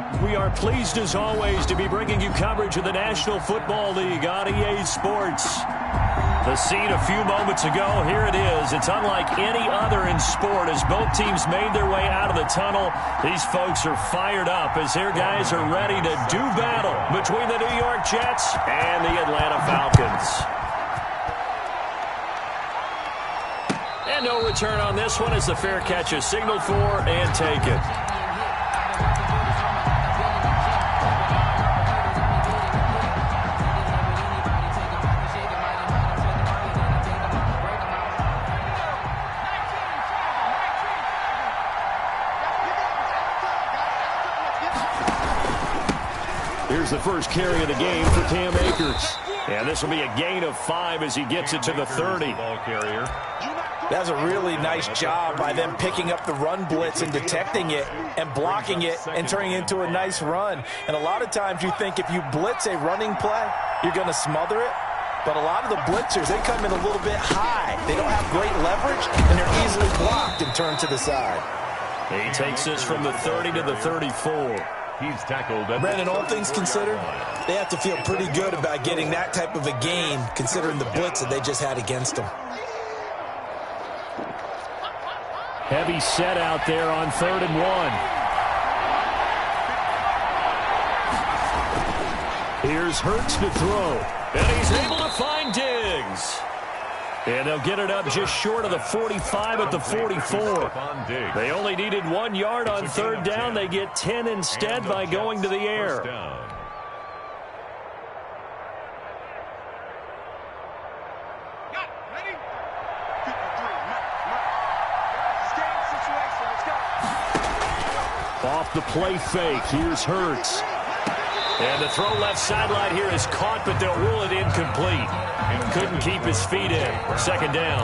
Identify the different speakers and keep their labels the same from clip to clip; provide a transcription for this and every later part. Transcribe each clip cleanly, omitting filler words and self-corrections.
Speaker 1: We are pleased as always to be bringing you coverage of the National Football League on EA Sports. The scene a few moments ago, here it is. It's unlike any other in sport as both teams made their way out of the tunnel. These folks are fired up as their guys are ready to do battle between the New York Jets and the Atlanta Falcons. And no return on this one as the fair catch is signaled for and taken. Here's the first carry of the game for Cam Akers. And this will be a gain of 5 as he gets it to the 30.
Speaker 2: That's a really nice job by them picking up the run blitz and detecting it and blocking it and turning it into a nice run. And a lot of times you think if you blitz a running play, you're going to smother it. But a lot of the blitzers, they come in a little bit high. They don't have great leverage, and they're easily blocked and turned to the side.
Speaker 1: He takes this from the 30 to the 34.
Speaker 3: He's tackled.
Speaker 2: Brandon, all things considered, they have to feel pretty good about getting that type of a gain, considering the blitz that they just had against them.
Speaker 1: Heavy set out there on 3rd and 1. Here's Hurts to throw. And he's able to find Diggs. And they'll get it up just short of the 45 at the 44. They only needed 1 yard on 3rd down. They get 10 instead by going to the air. Off the play fake, here's Hurts. And the throw left sideline here is caught, but they'll rule it incomplete. Couldn't keep his feet in. 2nd down.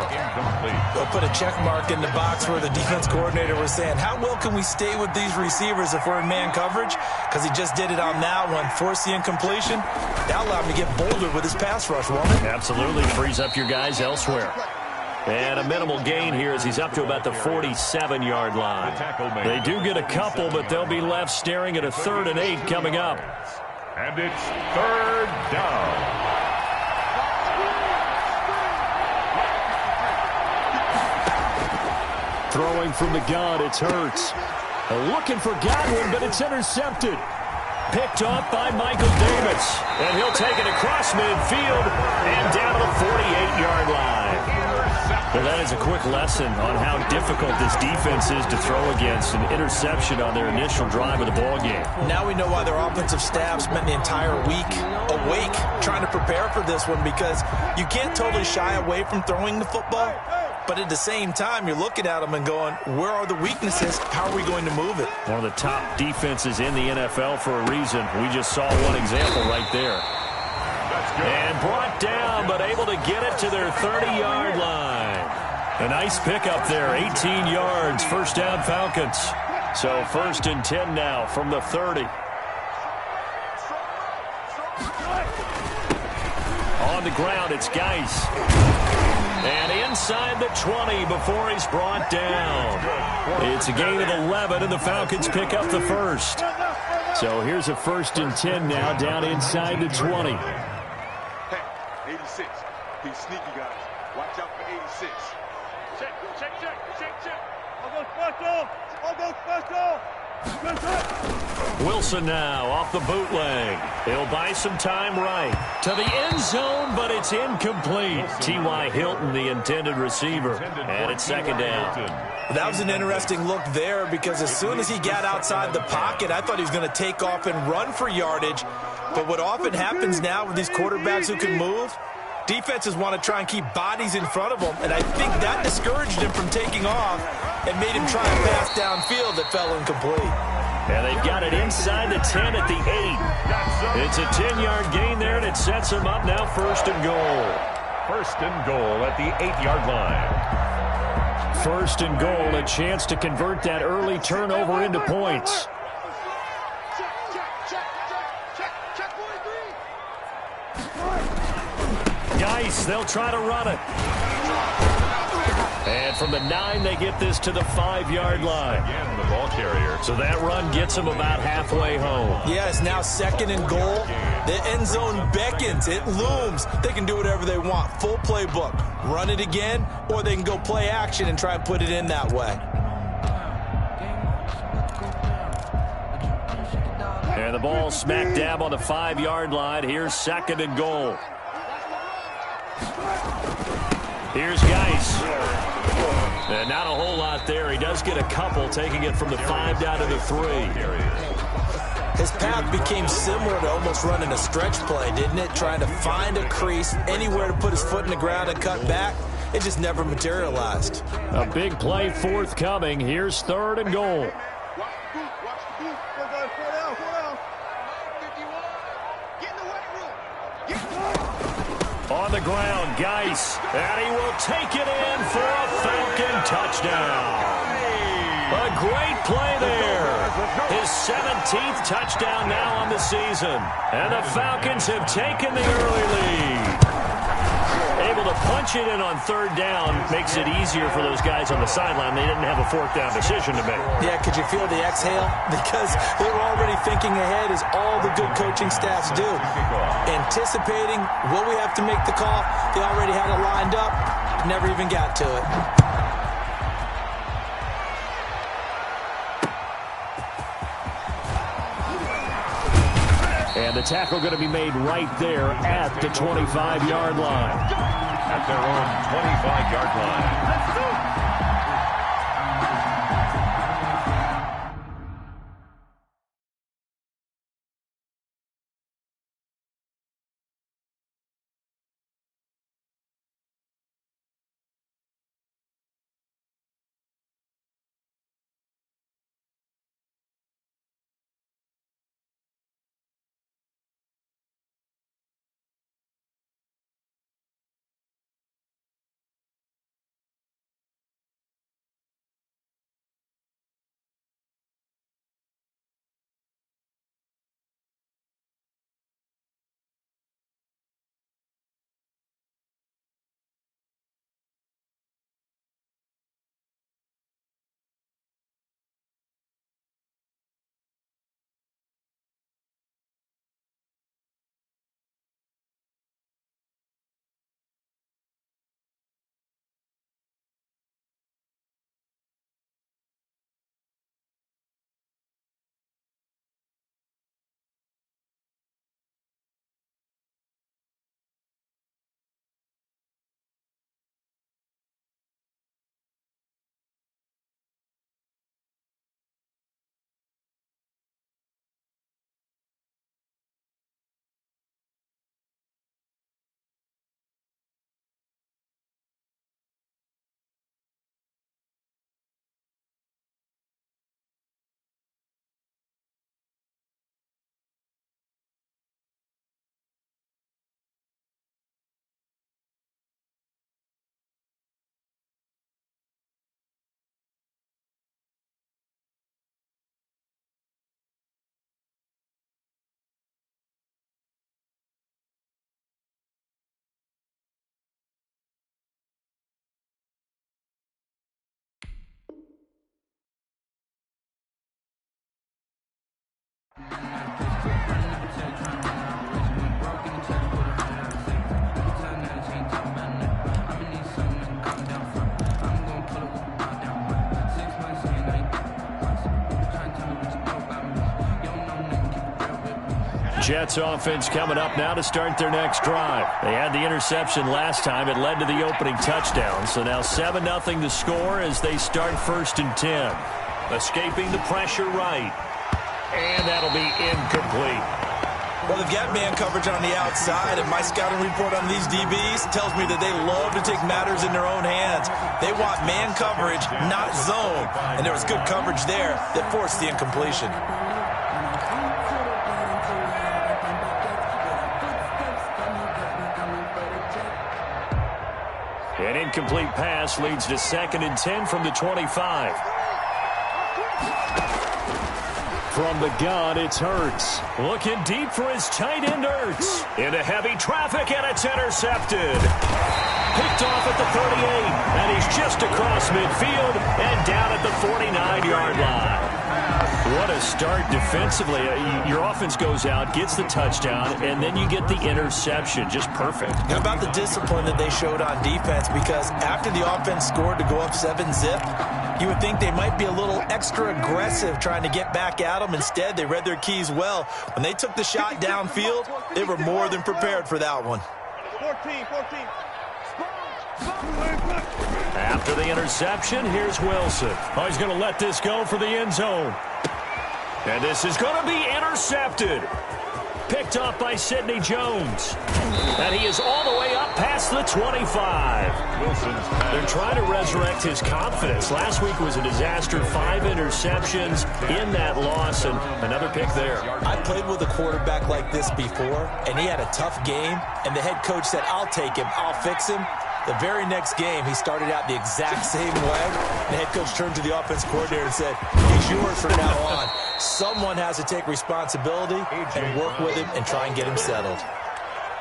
Speaker 2: They'll put a check mark in the box where the defense coordinator was saying, how well can we stay with these receivers if we're in man coverage? Because he just did it on that one. Forced the incompletion. That allowed him to get bolder with his pass rush, won't it?
Speaker 1: Absolutely. Frees up your guys elsewhere. And a minimal gain here as he's up to about the 47-yard line. They do get a couple, but they'll be left staring at a 3rd and 8 coming up.
Speaker 3: And it's 3rd down.
Speaker 1: Throwing from the gun, it's Hurts. Looking for Godwin, but it's intercepted. Picked off by Michael Davis. And he'll take it across midfield and down to the 48-yard line. Well, that is a quick lesson on how difficult this defense is to throw against. An interception on their initial drive of the ballgame.
Speaker 2: Now we know why their offensive staff spent the entire week awake trying to prepare for this one, because you can't totally shy away from throwing the football. But at the same time, you're looking at them and going, where are the weaknesses? How are we going to move it?
Speaker 1: One of the top defenses in the NFL for a reason. We just saw one example right there. And brought down, but able to get it to their 30-yard line. A nice pickup there, 18 yards, 1st down Falcons. So 1st and 10 now from the 30. On the ground, it's Geis. And inside the 20 before he's brought down. It's a gain of 11, and the Falcons pick up the 1st. So here's a 1st and 10 now, down inside the 20.
Speaker 4: Hey, 86. He's sneaky, guys. Watch out for 86. Check. I'll go special.
Speaker 1: Wilson now off the bootleg. He'll buy some time right to the end zone, but it's incomplete. T.Y. Hilton, the intended receiver, and it's 2nd down.
Speaker 2: That was an interesting look there, because as soon as he got outside the pocket, I thought he was going to take off and run for yardage. But what often happens now with these quarterbacks who can move, defenses want to try and keep bodies in front of them, and I think that discouraged him from taking off and made him try and pass downfield that fell incomplete.
Speaker 1: And they've got it inside the 10 at the 8. It's a 10-yard gain there, and it sets them up now 1st and goal.
Speaker 3: 1st and goal at the 8-yard line.
Speaker 1: 1st and goal, a chance to convert that early turnover into points. Geis, they'll try to run it. And from the 9, they get this to the 5-yard line.
Speaker 3: Again, the ball carrier.
Speaker 1: So that run gets them about halfway home.
Speaker 2: Yeah, it's now 2nd and goal. The end zone beckons. It looms. They can do whatever they want. Full playbook. Run it again, or they can go play action and try and put it in that way.
Speaker 1: And the ball smack dab on the 5-yard line. Here's 2nd and goal. Here's Geis. And not a whole lot there. He does get a couple, taking it from the 5 down to the 3.
Speaker 2: His path became similar to almost running a stretch play, didn't it? Trying to find a crease, anywhere to put his foot in the ground and cut back. It just never materialized.
Speaker 1: A big play forthcoming. Here's 3rd and goal. On the ground, Geis, and he will take it in for a Falcon touchdown. A great play there. His 17th touchdown now on the season. And the Falcons have taken the early lead. Able to punch it in on 3rd down makes it easier for those guys on the sideline. They didn't have a 4th down decision to make.
Speaker 2: Yeah, could you feel the exhale? Because they were already thinking ahead, as all the good coaching staffs do. Anticipating, will we have to make the call? They already had it lined up. Never even got to it.
Speaker 1: And the tackle going to be made right there at the 25-yard line.
Speaker 3: At their own 25-yard line. Let's go!
Speaker 1: Jets offense coming up now to start their next drive. They had the interception last time. It led to the opening touchdown. So now 7-0 to score as they start 1st and 10. Escaping the pressure right. And that'll be incomplete.
Speaker 2: Well, they've got man coverage on the outside, and my scouting report on these DBs tells me that they love to take matters in their own hands. They want man coverage, not zone. And there was good coverage there that forced the incompletion.
Speaker 1: An incomplete pass leads to 2nd and 10 from the 25. From the gun, it's Hurts. Looking deep for his tight end, Hurts. Into heavy traffic, and it's intercepted. Picked off at the 38, and he's just across midfield and down at the 49-yard line. What a start defensively. Your offense goes out, gets the touchdown, and then you get the interception. Just perfect.
Speaker 2: How about the discipline that they showed on defense? Because after the offense scored to go up 7-zip, you would think they might be a little extra aggressive trying to get back at them. Instead, they read their keys well. When they took the shot downfield, they were more than prepared for that one.
Speaker 4: 14.
Speaker 1: After the interception, here's Wilson. Oh, he's going to let this go for the end zone. And this is going to be intercepted. Picked off by Sidney Jones. And he is all the way up past the 25. They're trying to resurrect his confidence. Last week was a disaster. 5 interceptions in that loss, and another pick there.
Speaker 2: I played with a quarterback like this before, and he had a tough game, and the head coach said, I'll take him, I'll fix him. The very next game, he started out the exact same way. The head coach turned to the offense coordinator and said, he's yours from now on. Someone has to take responsibility and work with him and try and get him settled.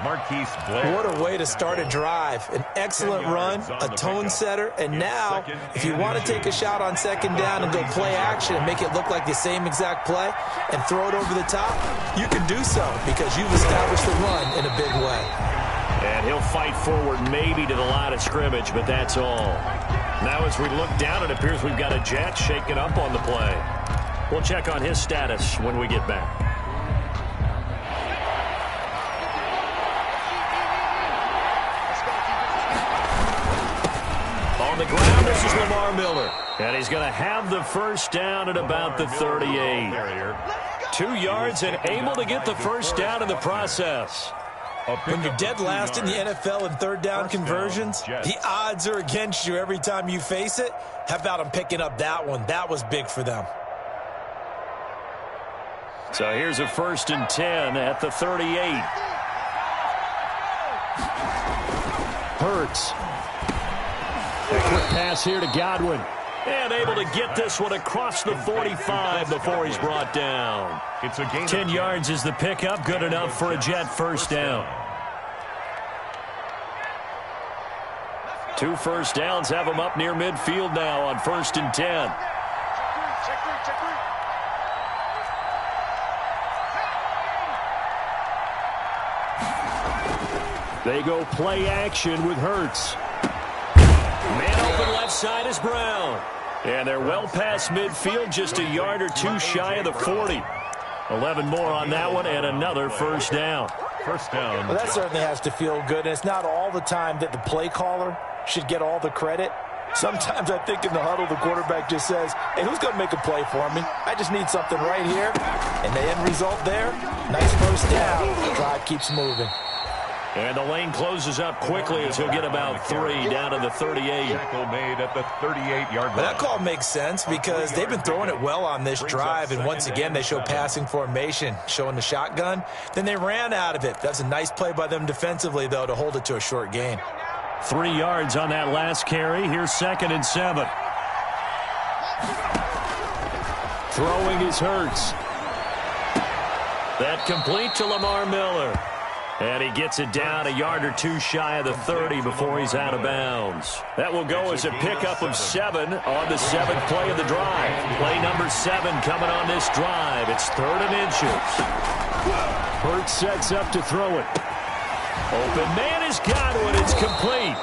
Speaker 2: What a way to start a drive. An excellent run, a tone setter, and now, if you want to take a shot on second down and go play action and make it look like the same exact play and throw it over the top, you can do so because you've established the run in a big way.
Speaker 1: And he'll fight forward maybe to the line of scrimmage, but that's all. Now as we look down, it appears we've got a Jet shaking up on the play. We'll check on his status when we get back. On the ground, this is Lamar Miller. And he's going to have the first down at about the 38. 2 yards and able to get the first down in the process.
Speaker 2: When you're dead last in the NFL in third down conversions, the odds are against you every time you face it. How about them picking up that one? That was big for them.
Speaker 1: So here's a 1st and 10 at the 38. Hurts. A quick pass here to Godwin. And able to get this one across the 45 before he's brought down. 10 yards is the pickup. Good enough for a Jet first down. 2 first downs have him up near midfield now on 1st and 10. They go play action with Hurts. Man open left side is Brown. And they're well past midfield, just a yard or 2 shy of the 40. 11 more on that one, and another first down.
Speaker 2: Well, that certainly has to feel good, and it's not all the time that the play caller should get all the credit. Sometimes I think in the huddle, the quarterback just says, hey, who's going to make a play for me? I just need something right here. And the end result there, nice first down. The drive keeps moving.
Speaker 1: And the lane closes up quickly as he'll get about 3 down to the 38.
Speaker 3: Tackle made at the 38-yard line.
Speaker 2: Well, that call makes sense because they've been throwing it well on this drive, and once again they show passing formation, showing the shotgun. Then they ran out of it. That's a nice play by them defensively, though, to hold it to a short gain.
Speaker 1: 3 yards on that last carry. Here's 2nd and 7. Throwing is Hurts. That complete to Lamar Miller. And he gets it down a yard or 2 shy of the 30 before he's out of bounds. That will go as a pickup of 7 on the 7th play of the drive. Play number 7 coming on this drive. It's 3rd and inches. Hurts sets up to throw it. Open man is Godwin. It's complete.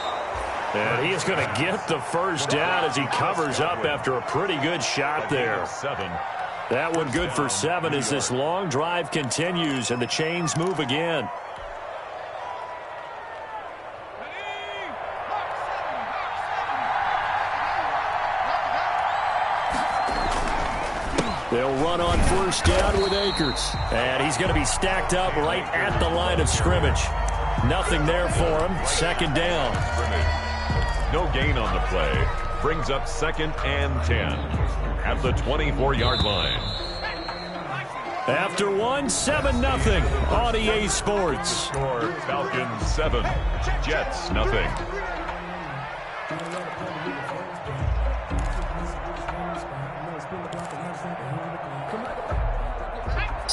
Speaker 1: And he is going to get the first down as he covers up after a pretty good shot there. That one good for 7 as this long drive continues and the chains move again. They'll run on first down with Akers. And he's going to be stacked up right at the line of scrimmage. Nothing there for him. 2nd down.
Speaker 3: No gain on the play. Brings up 2nd and 10 at the 24-yard line.
Speaker 1: After 1, 7-0 on EA Sports.
Speaker 3: Score Falcons 7, Jets nothing.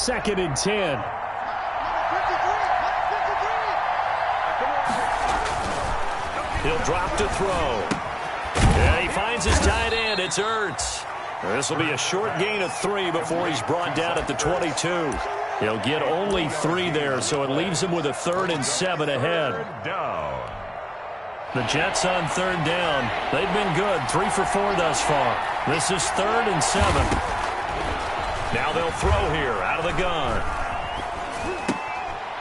Speaker 1: 2nd and 10. He'll drop to throw. And he finds his tight end. It's Ertz. This will be a short gain of 3 before he's brought down at the 22. He'll get only 3 there, so it leaves him with a 3rd and 7 ahead. The Jets on 3rd down. They've been good, 3 for 4 thus far. This is 3rd and 7. Now they'll throw here out of the gun.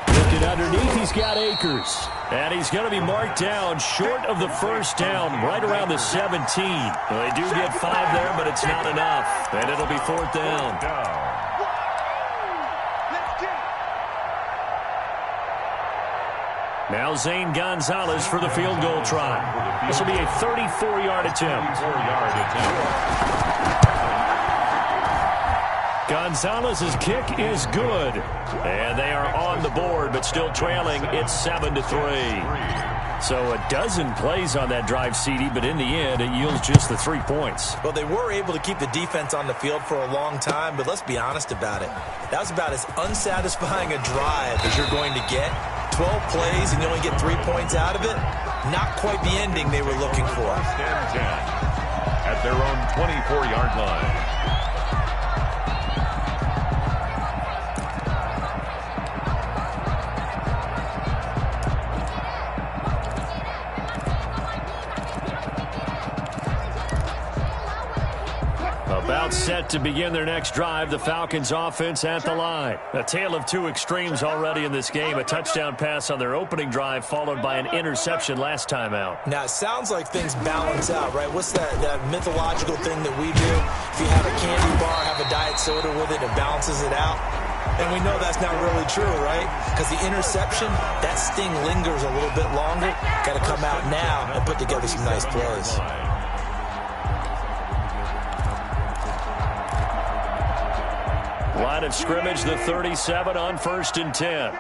Speaker 1: Lifted underneath, he's got Akers. And he's going to be marked down short of the 1st down, right around the 17. Well, they do get 5 there, but it's not enough. And it'll be 4th down. Now Zane Gonzalez for the field goal try. This will be a 34-yard attempt. Gonzalez's kick is good. And they are on the board, but still trailing. It's 7-3. So a dozen plays on that drive, CD, but in the end, it yields just the 3 points.
Speaker 2: Well, they were able to keep the defense on the field for a long time, but let's be honest about it. That was about as unsatisfying a drive as you're going to get. 12 plays and you only get 3 points out of it. Not quite the ending they were looking for.
Speaker 3: At their own 24-yard line.
Speaker 1: About set to begin their next drive, the Falcons offense at the line. A tale of 2 extremes already in this game. A touchdown pass on their opening drive, followed by an interception last time out.
Speaker 2: Now, it sounds like things balance out, right? What's that mythological thing that we do? If you have a candy bar, have a diet soda with it, it balances it out. And we know that's not really true, right? Because the interception, that sting lingers a little bit longer. Got to come out now and put together some nice plays.
Speaker 1: Line of scrimmage, the 37 on 1st and 10.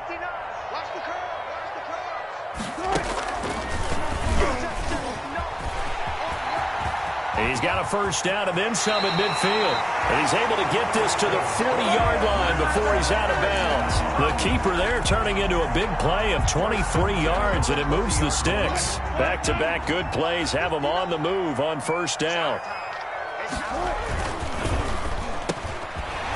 Speaker 1: He's got a 1st down and then some at midfield. And he's able to get this to the 40-yard line before he's out of bounds. The keeper there turning into a big play of 23 yards, and it moves the sticks. Back-to-back good plays have him on the move on 1st down.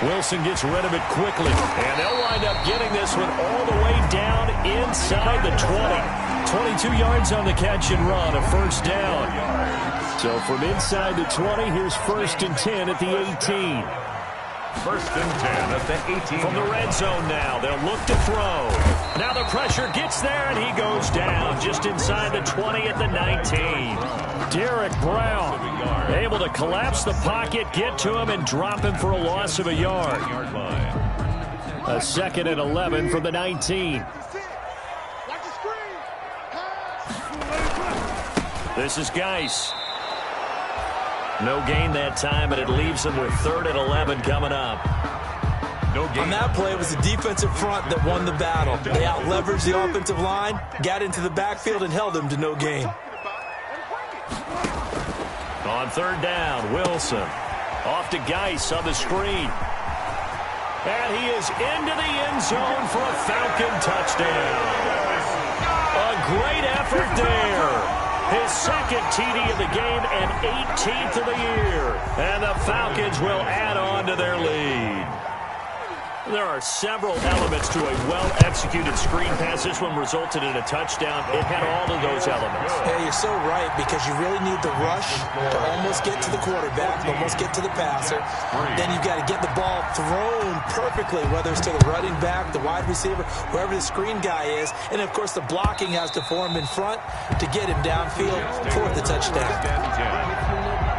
Speaker 1: Wilson gets rid of it quickly, and they'll wind up getting this one all the way down inside the 20. 22 yards on the catch and run, a 1st down. So from inside the 20, here's 1st and 10 at the 18.
Speaker 3: 1st and 10 at the 18.
Speaker 1: From the red zone now, they'll look to throw. Now the pressure gets there, and he goes down just inside the 20 at the 19. Derek Brown able to collapse the pocket, get to him, and drop him for a loss of a yard. A 2nd and 11 from the 19. This is Geis. No gain that time, and it leaves him with 3rd and 11 coming up.
Speaker 2: No gain. On that play, it was the defensive front that won the battle. They out-leveraged the offensive line, got into the backfield, and held them to no gain.
Speaker 1: On 3rd down, Wilson. Off to Geis on the screen. And he is into the end zone for a Falcon touchdown. A great effort there. His 2nd TD of the game and 18th of the year. And the Falcons will add on to their lead. There are several elements to a well-executed screen pass. This one resulted in a touchdown. It had all of those elements.
Speaker 2: Yeah, you're so right, because you really need the rush to almost get to the quarterback, almost get to the passer. Then you've got to get the ball thrown perfectly, whether it's to the running back, the wide receiver, whoever the screen guy is. And, of course, the blocking has to form in front to get him downfield for the touchdown.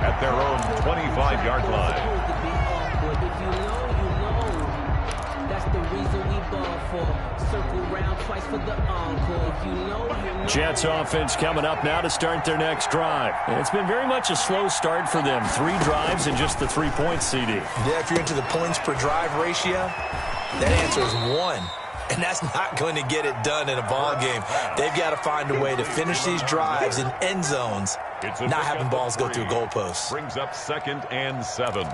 Speaker 3: At their own 25-yard line.
Speaker 1: Jets offense coming up now to start their next drive. It's been very much a slow start for them. 3 drives and just the 3 points, CD.
Speaker 2: Yeah, if you're into the points per drive ratio, that answer is 1. And that's not going to get it done in a ball game. They've got to find a way to finish these drives in end zones, not having balls go through goalposts.
Speaker 3: Brings up 2nd and 7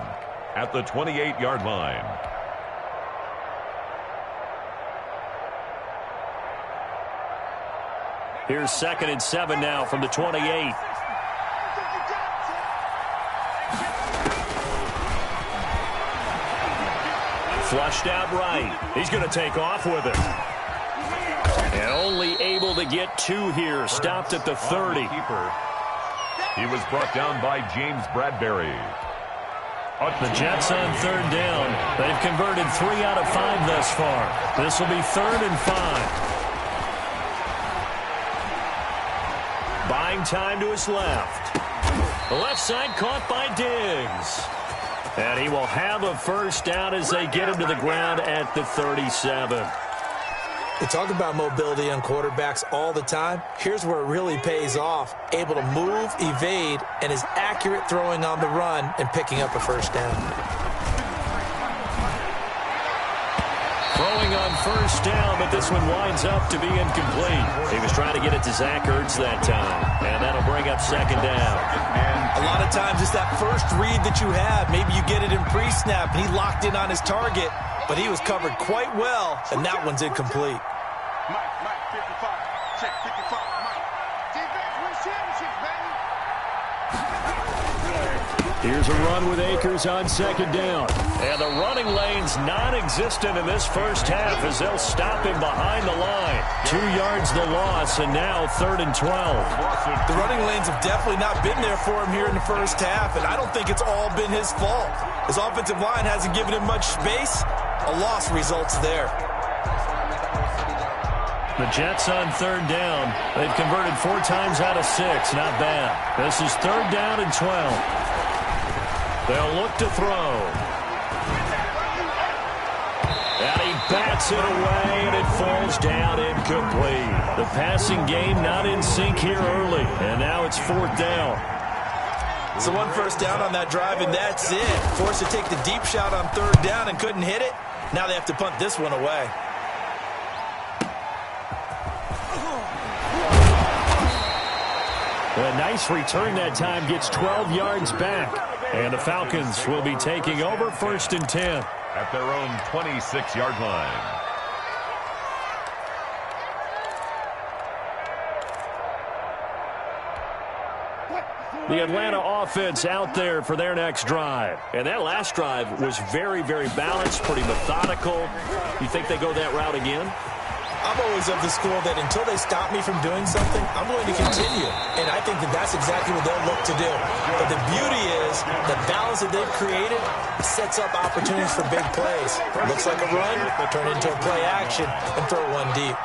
Speaker 3: at the 28-yard line.
Speaker 1: Here's 2nd and 7 now from the 28. Flushed out right. He's going to take off with it. And only able to get 2 here. Stopped at the 30.
Speaker 3: He was brought down by James Bradbury.
Speaker 1: The Jets on 3rd down. They've converted 3 out of 5 thus far. This will be 3rd and 5. Buying time to his left. The left side caught by Diggs. And he will have a first down as they get him to the ground at the 37.
Speaker 2: We talk about mobility on quarterbacks all the time. Here's where it really pays off. Able to move, evade, and is accurate throwing on the run and picking up a first down.
Speaker 1: Throwing on first down, but this one winds up to be incomplete. He was trying to get it to Zach Ertz that time, and that'll bring up 2nd down.
Speaker 2: A lot of times it's that first read that you have. Maybe you get it in pre-snap, and he locked in on his target, but he was covered quite well, and that one's incomplete.
Speaker 4: Mike, 55. Check 55, Mike. Defense wins championships, baby.
Speaker 1: Here's a run with Akers on 2nd down. And the running lane's non-existent in this first half as they'll stop him behind the line. 2 yards the loss, and now 3rd and 12.
Speaker 2: The running lanes have definitely not been there for him here in the first half, and I don't think it's all been his fault. His offensive line hasn't given him much space. A loss results there.
Speaker 1: The Jets on 3rd down. They've converted 4 times out of 6. Not bad. This is 3rd down and 12. They'll look to throw. And he bats it away, and it falls down incomplete. The passing game not in sync here early, and now it's 4th down.
Speaker 2: So 1 first down on that drive, and that's it. Forced to take the deep shot on 3rd down and couldn't hit it. Now they have to punt this one away.
Speaker 1: A nice return that time, gets 12 yards back. And the Falcons will be taking over 1st and 10.
Speaker 3: At their own 26-yard line.
Speaker 1: The Atlanta offense out there for their next drive. And that last drive was very, very balanced, pretty methodical. You think they go that route again?
Speaker 2: I'm always of the school that until they stop me from doing something, I'm going to continue. And I think that that's exactly what they'll look to do. But the beauty is the balance that they've created sets up opportunities for big plays. Looks like a run, turn into a play action, and throw one deep.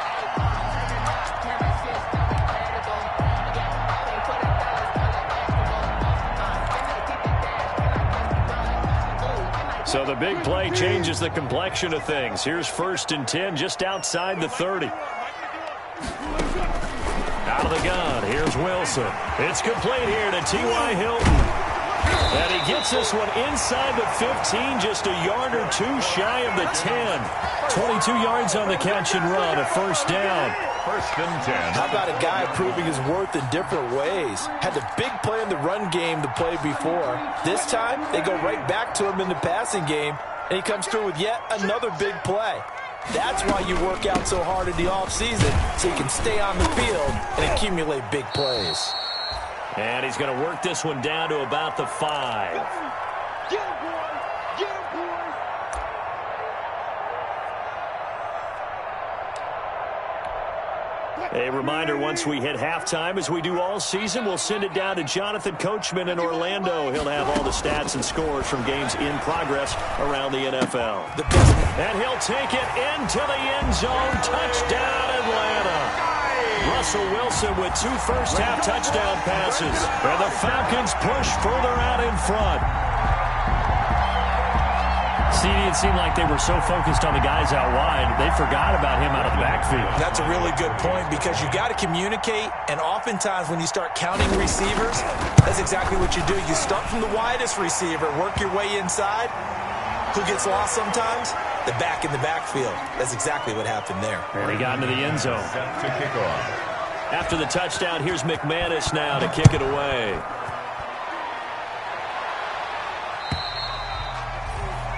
Speaker 1: So the big play changes the complexion of things. Here's 1st and 10 just outside the 30. Out of the gun, here's Wilson. It's complete here to T.Y. Hilton. And he gets this one inside the 15, just a yard or 2 shy of the 10. 22 yards on the catch and run, a first down.
Speaker 3: 1st and 10.
Speaker 2: How about a guy proving his worth in different ways? Had the big play in the run game the play before. This time, they go right back to him in the passing game, and he comes through with yet another big play. That's why you work out so hard in the offseason, so you can stay on the field and accumulate big plays.
Speaker 1: And he's going to work this one down to about the 5. A reminder, once we hit halftime, as we do all season, we'll send it down to Jonathan Coachman in Orlando. He'll have all the stats and scores from games in progress around the NFL. And he'll take it into the end zone. Touchdown, Atlanta. Russell Wilson with 2 first-half touchdown passes. And the Falcons push further out in front. It seemed like they were so focused on the guys out wide, they forgot about him out of the backfield.
Speaker 2: That's a really good point because you got to communicate, and oftentimes when you start counting receivers, that's exactly what you do. You start from the widest receiver, work your way inside. Who gets lost sometimes? The back in the backfield. That's exactly what happened there.
Speaker 1: And he got into the end zone.
Speaker 3: Set to kick off.
Speaker 1: After the touchdown, here's McManus now to kick it away.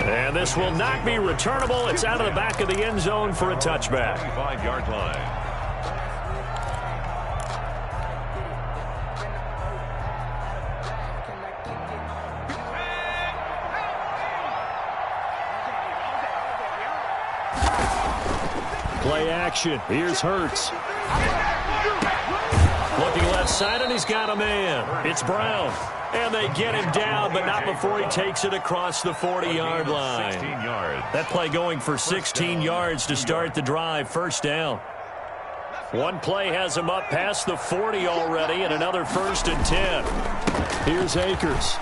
Speaker 1: And this will not be returnable. It's out of the back of the end zone for a touchback.
Speaker 3: 5-yard line.
Speaker 1: Play action. Here's Hurts. Looking left side, and he's got a man. It's Brown. And they get him down, but not before he takes it across the 40-yard line.
Speaker 3: 16 yards.
Speaker 1: That play going for 16 yards to start the drive. First down. One play has him up past the 40 already, and another 1st and 10. Here's Akers.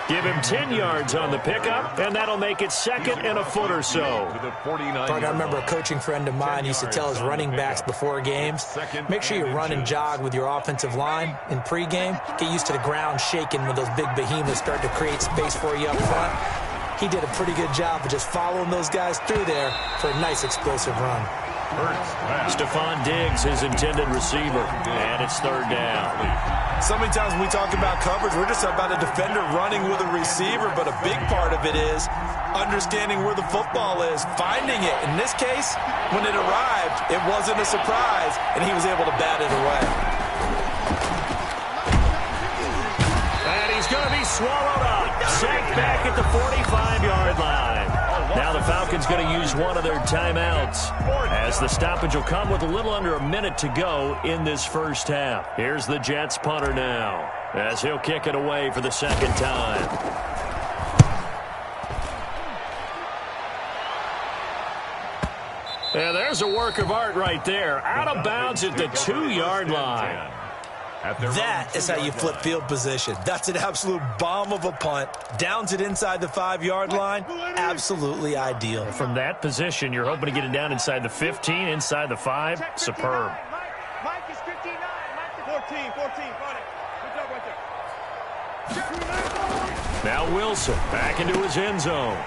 Speaker 1: Give him 10 yards on the pickup, and that'll make it 2nd and a foot or so.
Speaker 2: I remember a coaching friend of mine used to tell his running backs before games, make sure you run and jog with your offensive line in pregame. Get used to the ground shaking when those big behemoths start to create space for you up front. He did a pretty good job of just following those guys through there for a nice explosive run.
Speaker 1: Stephon Diggs, his intended receiver, and it's 3rd down.
Speaker 2: So many times when we talk about coverage, we're just about a defender running with a receiver, but a big part of it is understanding where the football is, finding it. In this case, when it arrived, it wasn't a surprise, and he was able to bat it away.
Speaker 1: And he's going to be swallowed up. Sacked back at the 45-yard line. Now the Falcons going to use one of their timeouts, as the stoppage will come with a little under a minute to go in this first half. Here's the Jets punter now, as he'll kick it away for the 2nd time. And there's a work of art right there. Out of bounds at the 2-yard line.
Speaker 2: That is how you flip field position. That's an absolute bomb of a punt. Downs it inside the 5-yard line. Absolutely ideal.
Speaker 1: From that position, you're hoping to get it down inside the 15, inside the 5. Superb.
Speaker 4: Mike is 59. Mike is 14. Got it. Good job right there.
Speaker 1: Now Wilson back into his end zone.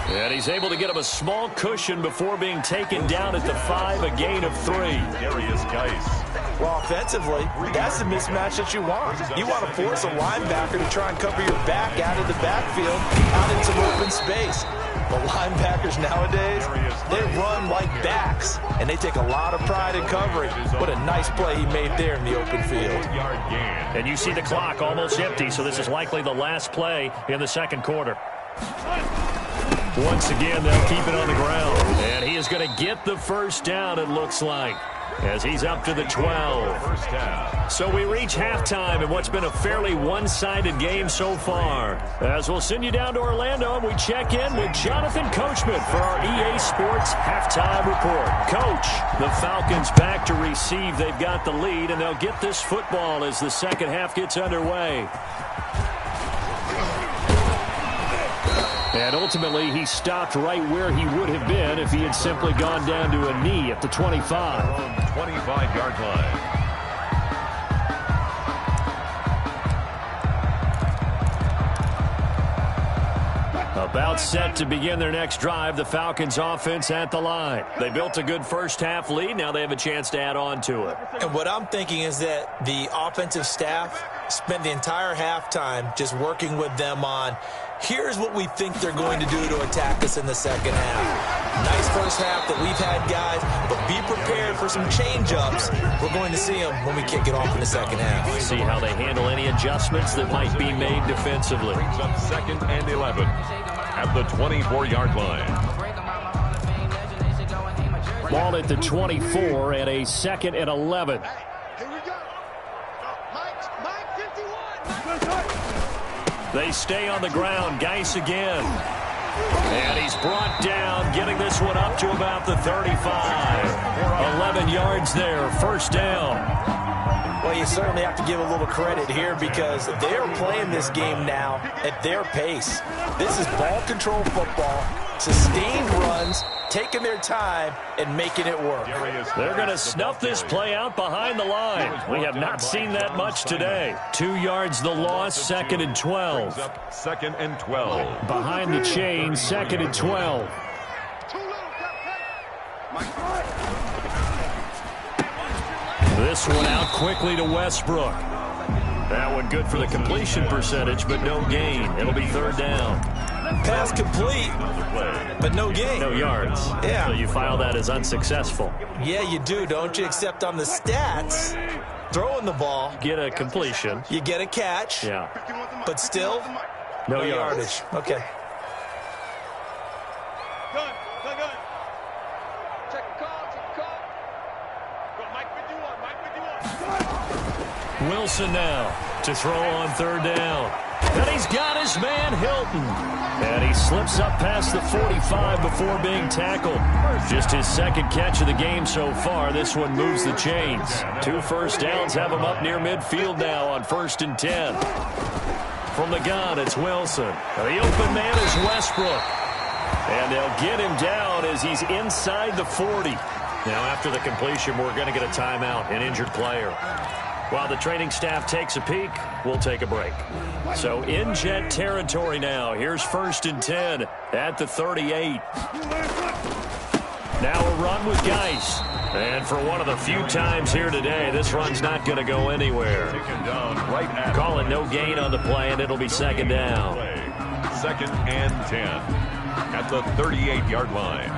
Speaker 1: And he's able to get him a small cushion before being taken down at the 5, a gain of 3.
Speaker 3: Darius Geis.
Speaker 2: Well, offensively, that's the mismatch that you want. You want to force a linebacker to try and cover your back out of the backfield, out in some open space. But linebackers nowadays, they run like backs, and they take a lot of pride in covering. What a nice play he made there in the open field.
Speaker 1: And you see the clock almost empty, so this is likely the last play in the 2nd quarter. Once again, they'll keep it on the ground. And he is going to get the 1st down, it looks like, as he's up to the 12. So we reach halftime in what's been a fairly one-sided game so far. As we'll send you down to Orlando, and we check in with Jonathan Coachman for our EA Sports Halftime Report. Coach, the Falcons back to receive. They've got the lead, and they'll get this football as the 2nd half gets underway. And ultimately, he stopped right where he would have been if he had simply gone down to a knee at the 25.
Speaker 3: From 25-yard line.
Speaker 1: About set to begin their next drive, the Falcons offense at the line. They built a good first half lead. Now they have a chance to add on to it.
Speaker 2: And what I'm thinking is that the offensive staff spent the entire halftime just working with them on, here's what we think they're going to do to attack us in the 2nd half. Nice first half that we've had, guys, but be prepared for some change-ups. We're going to see them when we kick it off in the 2nd half.
Speaker 1: See how they handle any adjustments that might be made defensively.
Speaker 3: Brings up 2nd and 11 at the 24-yard line.
Speaker 1: Ball at the 24 and a 2nd and 11.
Speaker 4: Here we go. Mike 51.
Speaker 1: They stay on the ground. Geis again. And he's brought down, getting this one up to about the 35. 11 yards there, 1st down.
Speaker 2: Well, you certainly have to give a little credit here because they're playing this game now at their pace. This is ball control football, sustained runs, taking their time and making it work.
Speaker 1: They're going to snuff this play out behind the line. We have not seen that much today. 2 yards the loss, 2nd and 12.
Speaker 3: 2nd and 12.
Speaker 1: Behind the chain, 2nd and 12. This one out quickly to Westbrook. That one good for the completion percentage, but no gain. It'll be 3rd down.
Speaker 2: Pass complete, but no gain.
Speaker 1: No yards.
Speaker 2: Yeah.
Speaker 1: So you file that as unsuccessful.
Speaker 2: Yeah, you do, don't you? Except on the stats, throwing the ball.
Speaker 1: Get a completion.
Speaker 2: You get a catch.
Speaker 1: Yeah.
Speaker 2: But still,
Speaker 1: No yardage.
Speaker 2: Okay.
Speaker 1: Wilson now to throw on third down. And he's got his man Hilton. And he slips up past the 45 before being tackled. Just his second catch of the game so far. This one moves the chains. 2 first downs have him up near midfield now on 1st and 10. From the gun, it's Wilson. The open man is Westbrook. And they'll get him down as he's inside the 40. Now after the completion, we're going to get a timeout, an injured player. While the training staff takes a peek, we'll take a break. So in Jet territory now. Here's 1st and 10 at the 38. Now a run with Geis. And for one of the few times here today, this run's not going to go anywhere. Call it no gain on the play, and it'll be 2nd down.
Speaker 3: 2nd and 10 at the 38-yard line.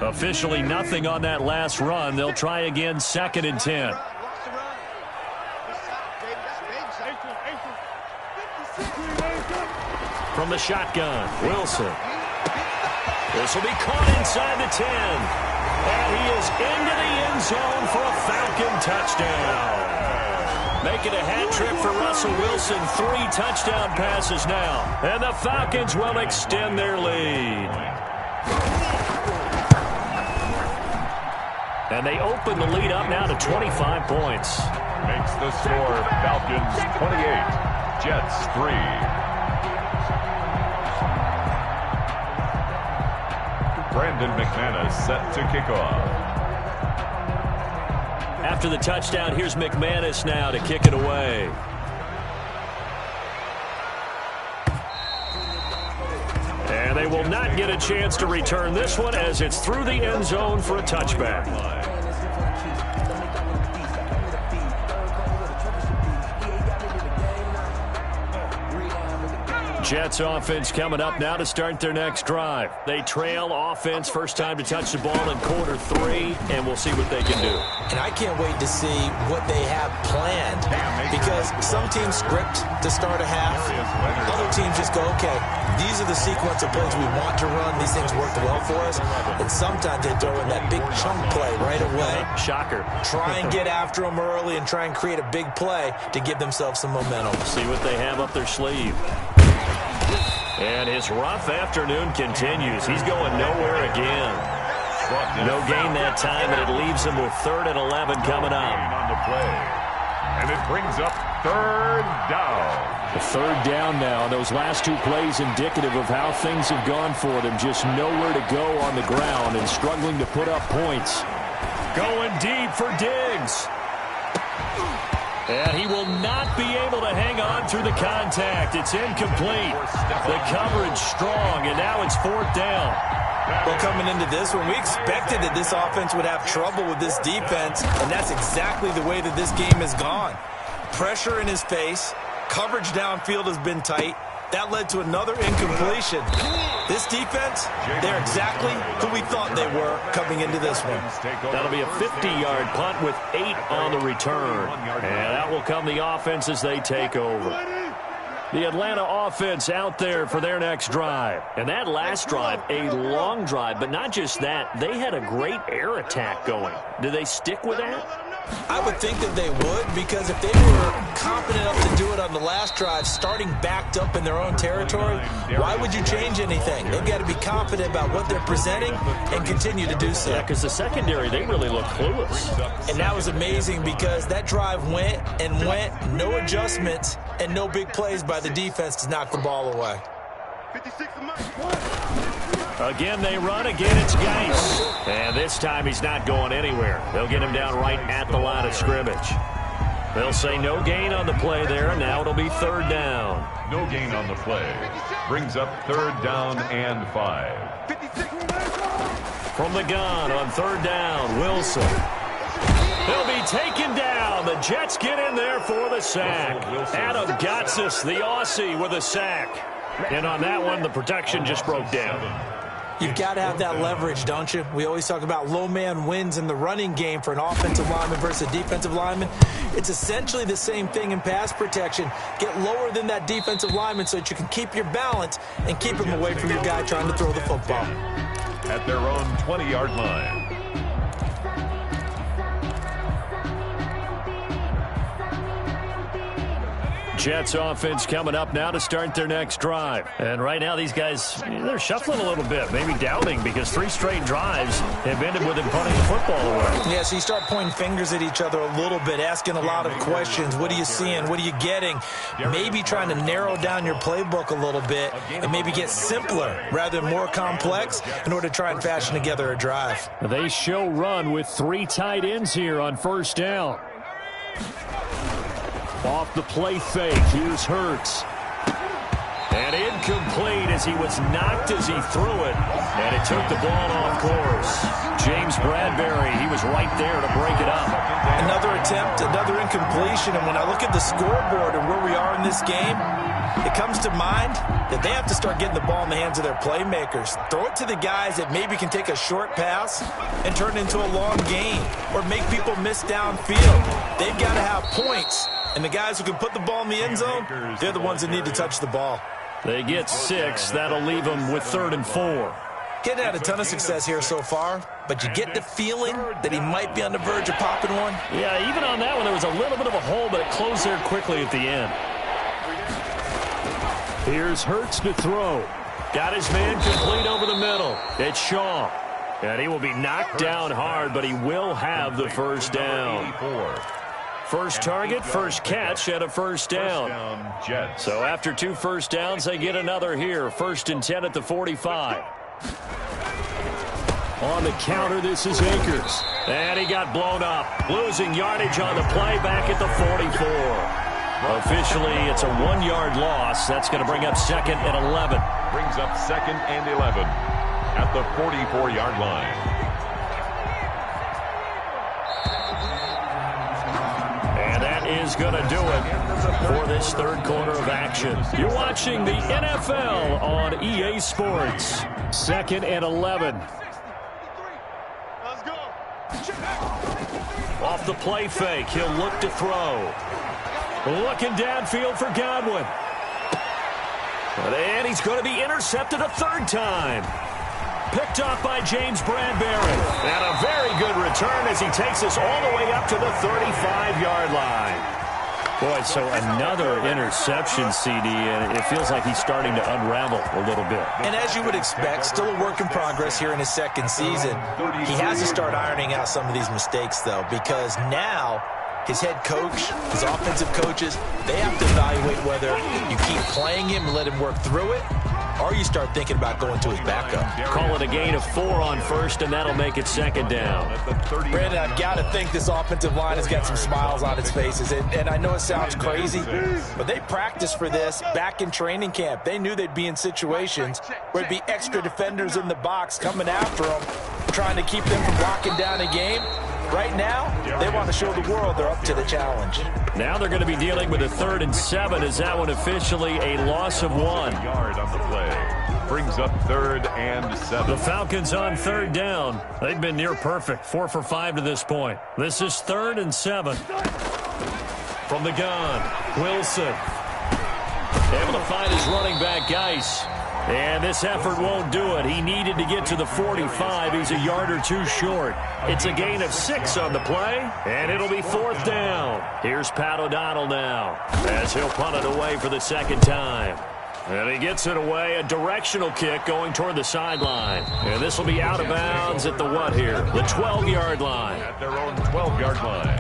Speaker 1: Officially nothing on that last run. They'll try again 2nd and 10. From the shotgun, Wilson. This will be caught inside the 10. And he is into the end zone for a Falcon touchdown. Making a hat trick for Russell Wilson. 3 touchdown passes now. And the Falcons will extend their lead. And they open the lead up now to 25 points.
Speaker 3: Makes the score Falcons 28, Jets 3. Brandon McManus set to kick off.
Speaker 1: After the touchdown, here's McManus now to kick it away. And they will not get a chance to return this one as it's through the end zone for a touchback. Jets offense coming up now to start their next drive. They trail offense, first time to touch the ball in quarter 3, and we'll see what they can do.
Speaker 2: And I can't wait to see what they have planned, because some teams script to start a half. Other teams just go, okay, these are the sequence of plays we want to run. These things worked well for us. And sometimes they throw in that big chunk play right away.
Speaker 1: Shocker.
Speaker 2: Try and get after them early and try and create a big play to give themselves some momentum.
Speaker 1: See what they have up their sleeve. And his rough afternoon continues. He's going nowhere again. No gain that time, and it leaves him with 3rd and 11 coming up.
Speaker 3: On the play. And it brings up 3rd down.
Speaker 1: The 3rd down now. Those last 2 plays indicative of how things have gone for them. Just nowhere to go on the ground and struggling to put up points. Going deep for Diggs. And he will not be able to hang on through the contact. It's incomplete. The coverage strong, and now it's 4th down.
Speaker 2: Well, coming into this one, we expected that this offense would have trouble with this defense, and that's exactly the way that this game has gone. Pressure in his face. Coverage downfield has been tight. That led to another incompletion. This defense, they're exactly who we thought they were coming into this one.
Speaker 1: That'll be a 50-yard punt with 8 on the return. And that will come the offense as they take over. The Atlanta offense out there for their next drive. And that last drive, a long drive, but not just that. They had a great air attack going. Do they stick with that?
Speaker 2: I would think that they would, because if they were confident enough to do it on the last drive, starting backed up in their own territory, why would you change anything? They've got to be confident about what they're presenting and continue to do so.
Speaker 1: Yeah, because the secondary, they really look clueless.
Speaker 2: And that was amazing, because that drive went and went, no adjustments and no big plays by the defense to knock the ball away.
Speaker 4: 56
Speaker 1: Again, they run. Again, it's Geis. And this time he's not going anywhere. They'll get him down right at the line of scrimmage. They'll say no gain on the play there, and now it'll be 3rd down.
Speaker 3: No gain on the play. Brings up 3rd down and 5.
Speaker 1: From the gun on 3rd down, Wilson. He'll be taken down. The Jets get in there for the sack. Adam Gotsis, the Aussie, with a sack. And on that one, the protection just broke down.
Speaker 2: You've got to have that leverage, don't you? We always talk about low man wins in the running game for an offensive lineman versus a defensive lineman. It's essentially the same thing in pass protection. Get lower than that defensive lineman so that you can keep your balance and keep him away from your guy trying to throw the football.
Speaker 3: At their own 20-yard line.
Speaker 1: Jets offense coming up now to start their next drive. And right now these guys, they're shuffling a little bit, maybe doubting, because 3 straight drives have ended with them punting the football away.
Speaker 2: Yeah, so you start pointing fingers at each other a little bit, asking a lot of questions. What are you seeing? What are you getting? Maybe trying to narrow down your playbook a little bit and maybe get simpler rather than more complex in order to try and fashion together a drive.
Speaker 1: They show run with 3 tight ends here on first down. Off the play fake, here's Hurts. And incomplete as he was knocked as he threw it. And it took the ball off course. James Bradbury, he was right there to break it up.
Speaker 2: Another attempt, another incompletion. And when I look at the scoreboard and where we are in this game, it comes to mind that they have to start getting the ball in the hands of their playmakers. Throw it to the guys that maybe can take a short pass and turn it into a long gain or make people miss downfield. They've got to have points. And the guys who can put the ball in the end zone, they're the ones that need to touch the ball.
Speaker 1: They get 6. That'll leave them with 3rd and 4.
Speaker 2: Getting had a ton of success here so far, but you get the feeling that he might be on the verge of popping one.
Speaker 1: Yeah, even on that one, there was a little bit of a hole, but it closed there quickly at the end. Here's Hurts to throw. Got his man complete over the middle. It's Shaw. And he will be knocked down hard, but he will have the first down. First target, first catch, and a first down. So after 2 first downs, they get another here. 1st and 10 at the 45. On the counter, this is Akers. And he got blown up. Losing yardage on the play back at the 44. Officially, it's a 1-yard loss. That's going to bring up 2nd and 11.
Speaker 3: Brings up 2nd and 11 at the 44-yard line.
Speaker 1: Is going to do it for this 3rd quarter of action. You're watching the NFL on EA Sports. 2nd and 11.
Speaker 4: Let's go.
Speaker 1: Off the play fake, he'll look to throw. Looking downfield for Godwin. And he's going to be intercepted a 3rd time. Picked off by James Bradbury. And a very good return as he takes us all the way up to the 35-yard line. Boy, so another interception, CD, and it feels like he's starting to unravel a little bit.
Speaker 2: And as you would expect, still a work in progress here in his 2nd season. He has to start ironing out some of these mistakes, though, because now his head coach, his offensive coaches, they have to evaluate whether you keep playing him and let him work through it, or you start thinking about going to his backup.
Speaker 1: Call it a gain of 4 on 1st, and that'll make it 2nd down.
Speaker 2: Brandon, I've got to think this offensive line has got some smiles on its faces. And I know it sounds crazy, but they practiced for this back in training camp. They knew they'd be in situations where there'd be extra defenders in the box coming after them, trying to keep them from locking down a game. Right now, they want to show the world they're up to the challenge.
Speaker 1: Now they're going to be dealing with a 3rd and 7. Is that one officially a loss of 1?
Speaker 3: Yard on the play. Brings up 3rd and 7.
Speaker 1: The Falcons on 3rd down. They've been near perfect. 4 for 5 to this point. This is 3rd and 7. From the gun, Wilson. Able to find his running back, Geis. And this effort won't do it. He needed to get to the 45. He's a yard or 2 short. It's a gain of 6 on the play, and it'll be 4th down. Here's Pat O'Donnell now as he'll punt it away for the 2nd time. And he gets it away, a directional kick going toward the sideline. And this will be out of bounds at the what here? The 12-yard line.
Speaker 3: At their own 12-yard line.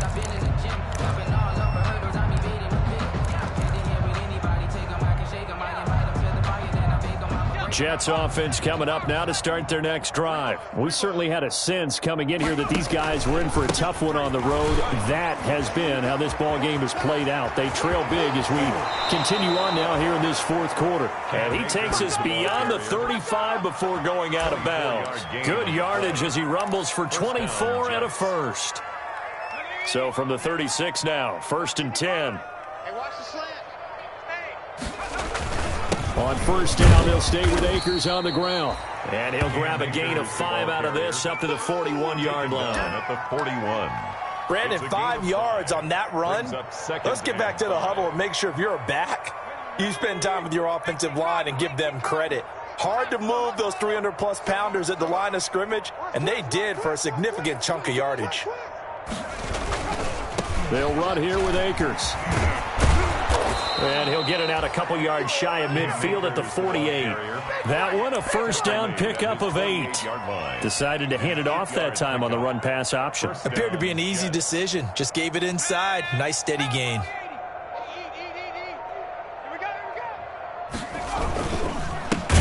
Speaker 1: Jets offense coming up now to start their next drive. We certainly had a sense coming in here that these guys were in for a tough one on the road. That has been how this ball game has played out. They trail big as we continue on now here in this 4th quarter. And he takes us beyond the 35 before going out of bounds. Good yardage as he rumbles for 24 and a first. So from the 36 now, 1st and 10.
Speaker 4: Hey, watch the slant. Hey.
Speaker 1: On first down, they'll stay with Akers on the ground. And he'll grab a gain of 5 out of this up to the 41-yard line.
Speaker 3: At the 41.
Speaker 2: Brandon, 5 yards on that run. Let's get back to the huddle and make sure if you're a back, you spend time with your offensive line and give them credit. Hard to move those 300-plus pounders at the line of scrimmage, and they did for a significant chunk of yardage.
Speaker 1: They'll run here with Akers. And he'll get it out a couple yards shy of midfield at the 48. That one, a first down pickup of 8. Decided to hand it off that time on the run-pass option.
Speaker 2: Appeared to be an easy decision. Just gave it inside. Nice steady gain.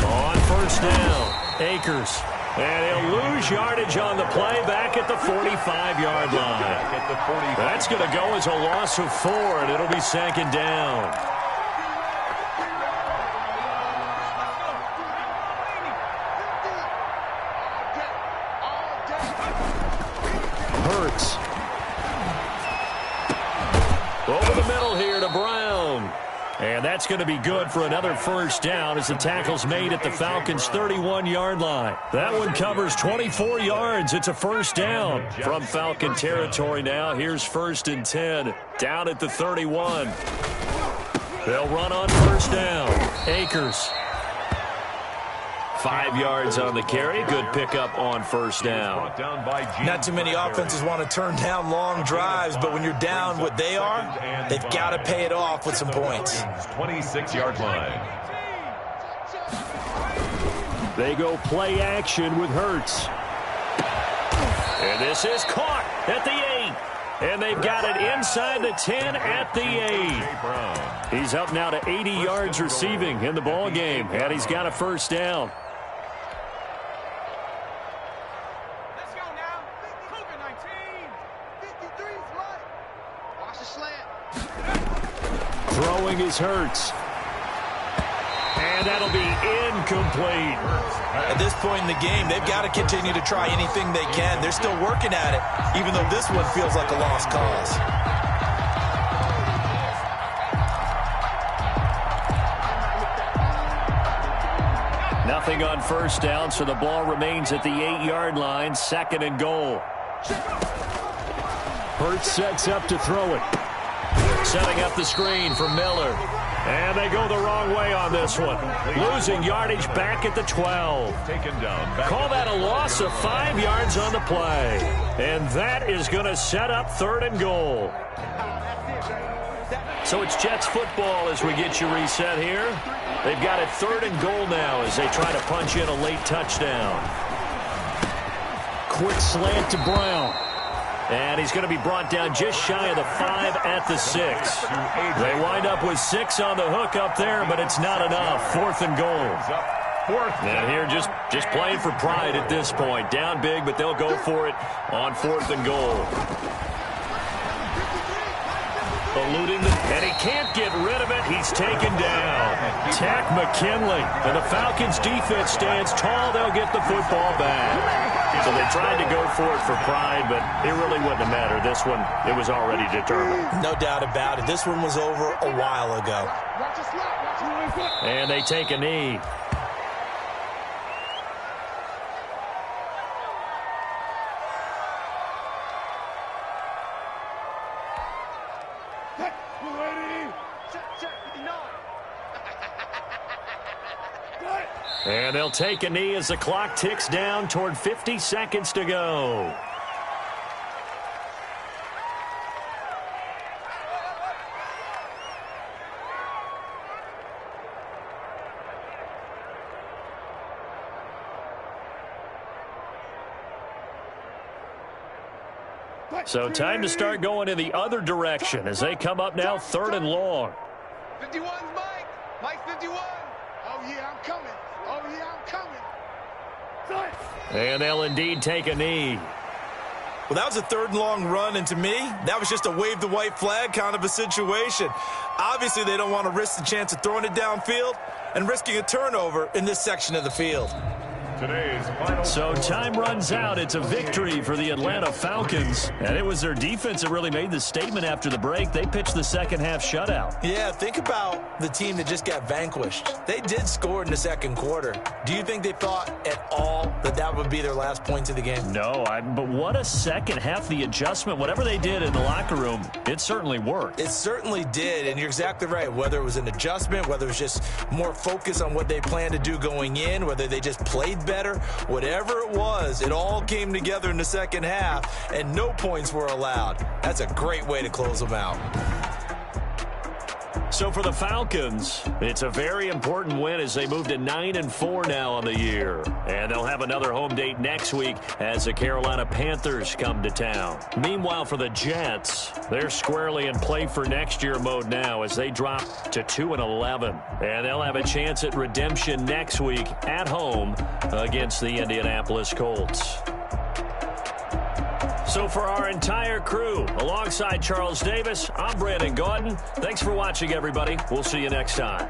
Speaker 1: On first down, Akers. And he'll lose yardage on the play back at the 45-yard line. That's going to go as a loss of 4, and it'll be second down. Hurts. Over the middle here to Brown. And that's going to be good for another first down as the tackle's made at the Falcons' 31-yard line. That one covers 24 yards. It's a first down from Falcon territory now. Here's 1st and 10 down at the 31. They'll run on first down. Akers. 5 yards on the carry. Good pickup on first down.
Speaker 2: Not too many offenses want to turn down long drives, but when you're down what they are, they've got to pay it off with some points.
Speaker 3: 26-yard line.
Speaker 1: They go play action with Hurts. And this is caught at the 8. And they've got it inside the 10 at the 8. He's up now to 80 yards receiving in the ball game, and he's got a first down. Throwing is Hurts. And that'll be incomplete.
Speaker 2: At this point in the game, they've got to continue to try anything they can. They're still working at it, even though this one feels like a lost cause.
Speaker 1: Nothing on first down, so the ball remains at the 8-yard line, 2nd and goal. Hurts sets up to throw it. Setting up the screen for Miller. And they go the wrong way on this one. Losing yardage back at the 12. Call that a loss of 5 yards on the play. And that is going to set up 3rd and goal. So it's Jets football as we get you reset here. They've got it 3rd and goal now as they try to punch in a late touchdown. Quick slant to Brown. And he's going to be brought down just shy of the 5 at the 6. They wind up with 6 on the hook up there, but it's not enough. 4th and goal. And here just playing for pride at this point. Down big, but they'll go for it on 4th and goal. Eluding and he can't get rid of it. He's taken down. Tack McKinley. And the Falcons defense stands tall. They'll get the football back. So they tried to go for it for pride, but it really wouldn't have mattered. This one, it was already determined.
Speaker 2: No doubt about it. This one was over a while ago.
Speaker 1: And they take a knee. And they'll take a knee as the clock ticks down toward 50 seconds to go. So time to start going in the other direction as they come up now 3rd and long.
Speaker 4: 51's Mike. Mike 51. Oh, yeah, I'm coming. Oh, yeah, I'm coming.
Speaker 1: And they'll indeed take a knee.
Speaker 2: Well, that was a 3rd and long run, and to me, that was just a wave the white flag kind of a situation. Obviously, they don't want to risk the chance of throwing it downfield and risking a turnover in this section of the field.
Speaker 3: Today's final
Speaker 1: So time runs out. It's a victory for the Atlanta Falcons. And it was their defense that really made the statement after the break. They pitched the second half shutout.
Speaker 2: Yeah, think about the team that just got vanquished. They did score in the second quarter. Do you think they thought at all that that would be their last points of the game?
Speaker 1: No, but what a second half. The adjustment, whatever they did in the locker room, it certainly worked.
Speaker 2: It certainly did, and you're exactly right. Whether it was an adjustment, whether it was just more focus on what they planned to do going in, whether they just played better, whatever it was, it all came together in the second half, and no points were allowed. That's a great way to close them out.
Speaker 1: So for the Falcons, it's a very important win as they move to 9-4 now on the year. And they'll have another home date next week as the Carolina Panthers come to town. Meanwhile, for the Jets, they're squarely in play for next year mode now as they drop to 2-11. And they'll have a chance at redemption next week at home against the Indianapolis Colts. So for our entire crew, alongside Charles Davis, I'm Brandon Gaudin. Thanks for watching, everybody. We'll see you next time.